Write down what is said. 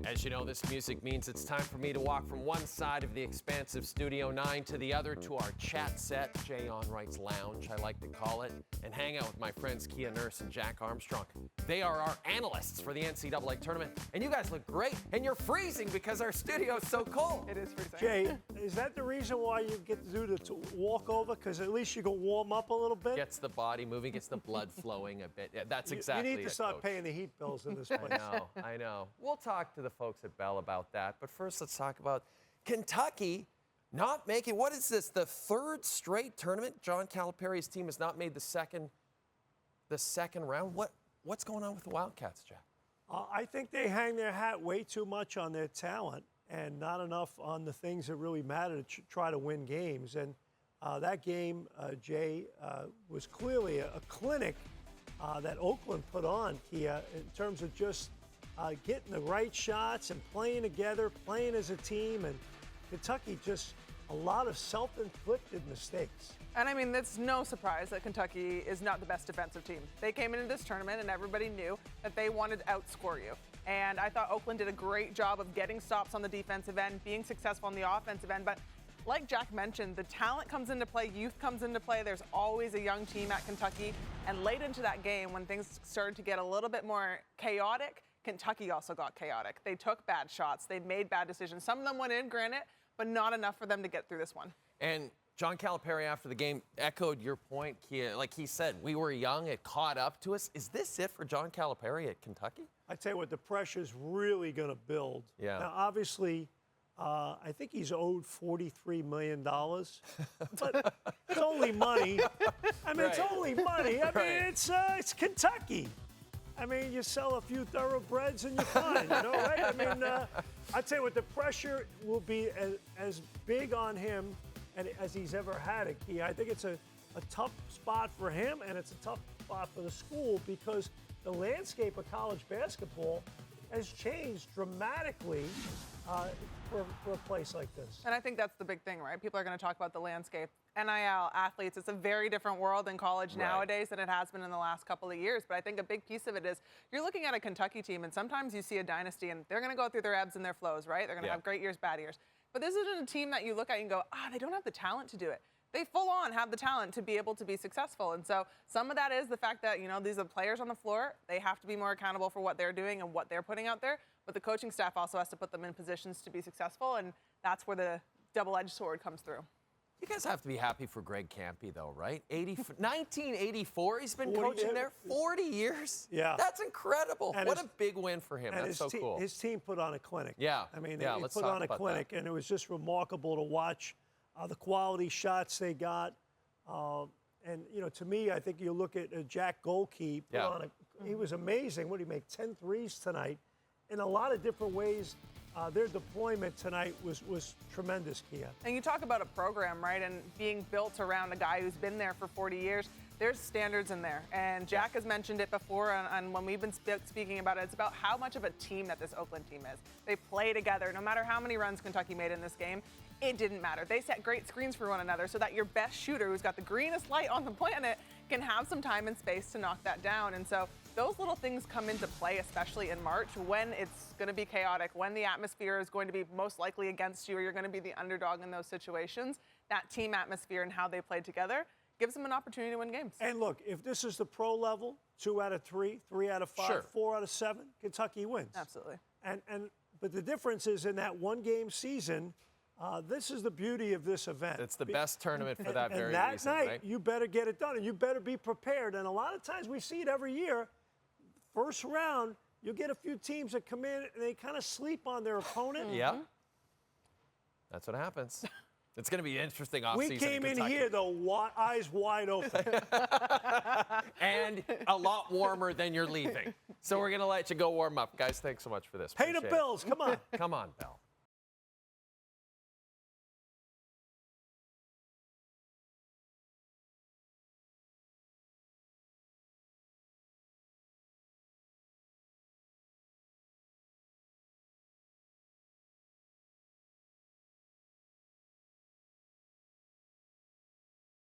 As you know, this music means it's time for me to walk from one side of the expansive Studio 9 to the other to our chat set, Jay Onrait's Lounge, I like to call it, and hang out with my friends Kia Nurse and Jack Armstrong. They are our analysts for the NCAA tournament, and you guys look great, and you're freezing because our studio is so cold. It is freezing. Jay, is that the reason why you get to do the walk over? Because at least you can warm up a little bit? Gets the body moving, gets the blood flowing a bit. Yeah, that's exactly it, You need to start Coach. paying the heat bills in this place. I know. We'll talk to the folks at Bell about that. But first, let's talk about Kentucky not making, what is this, the third straight tournament? John Calipari's team has not made the second round. What's going on with the Wildcats, Jack? I think they hang their hat way too much on their talent and not enough on the things that really matter to try to win games. And that game, Jay, was clearly a clinic that Oakland put on, Kia, in terms of just getting the right shots and playing together, playing as a team. And Kentucky just a lot of self-inflicted mistakes. And I mean, it's no surprise that Kentucky is not the best defensive team. They came into this tournament and everybody knew that they wanted to outscore you. And I thought Oakland did a great job of getting stops on the defensive end, being successful on the offensive end. But like Jack mentioned, the talent comes into play, youth comes into play. There's always a young team at Kentucky. And late into that game, when things started to get a little bit more chaotic, Kentucky also got chaotic. They took bad shots. They made bad decisions. Some of them went in, granted, but not enough for them to get through this one. And John Calipari, after the game, echoed your point, Kia. Like he said, we were young, it caught up to us. Is this it for John Calipari at Kentucky? I tell you what, the pressure's really going to build. Yeah. Now, obviously, I think he's owed $43 million, but it's only money. I mean, It's only money. I mean, it's Kentucky. I mean, you sell a few thoroughbreds and you're fine, you know, right? I mean, I tell you what, the pressure will be as big on him as he's ever had it, Kia. I think it's a tough spot for him, and it's a tough spot for the school because the landscape of college basketball has changed dramatically for a place like this. And I think that's the big thing, right? People are going to talk about the landscape. NIL, athletes, it's a very different world in college nowadays than it has been in the last couple of years. But I think a big piece of it is you're looking at a Kentucky team, and sometimes you see a dynasty, and they're going to go through their ebbs and their flows, right? They're going to have great years, bad years. But this isn't a team that you look at and go, they don't have the talent to do it. They full on have the talent to be able to be successful. And so some of that is the fact that, you know, these are players on the floor. They have to be more accountable for what they're doing and what they're putting out there. But the coaching staff also has to put them in positions to be successful. And that's where the double-edged sword comes through. You guys have to be happy for Greg Campy, though, right? 1984, he's been coaching there 40 years. Yeah. That's incredible. And what a big win for him. That's so cool. His team put on a clinic. Yeah. I mean, yeah, they let's put talk on a about clinic, that. and it was just remarkable to watch the quality shots they got. And, you know, to me, I think you look at Jack Goldkey. He was amazing. What did he make? 10 threes tonight. In a lot of different ways, their deployment tonight was tremendous, Kia. And you talk about a program, right, and being built around a guy who's been there for 40 years. There's standards in there. And Jack has mentioned it before and when we've been speaking about it. It's about how much of a team that this Oakland team is. They play together. No matter how many runs Kentucky made in this game, it didn't matter. They set great screens for one another so that your best shooter, who's got the greenest light on the planet, can have some time and space to knock that down. And so those little things come into play, especially in March, when it's going to be chaotic, when the atmosphere is going to be most likely against you, or you're going to be the underdog in those situations. That team atmosphere and how they play together gives them an opportunity to win games. And look, if this is the pro level, 2 out of 3, 3 out of 5, 4 out of 7, Kentucky wins. Absolutely. But the difference is in that one-game season, this is the beauty of this event. It's the best tournament for that very reason, right? that night, you better get it done, and you better be prepared. And a lot of times we see it every year. First round, you'll get a few teams that come in and they kind of sleep on their opponent. Yeah. That's what happens. It's going to be an interesting offseason. We came in here, though, eyes wide open. And a lot warmer than you're leaving. So we're going to let you go warm up. Guys, thanks so much for this. Pay the bills. Come on. Come on, Bell.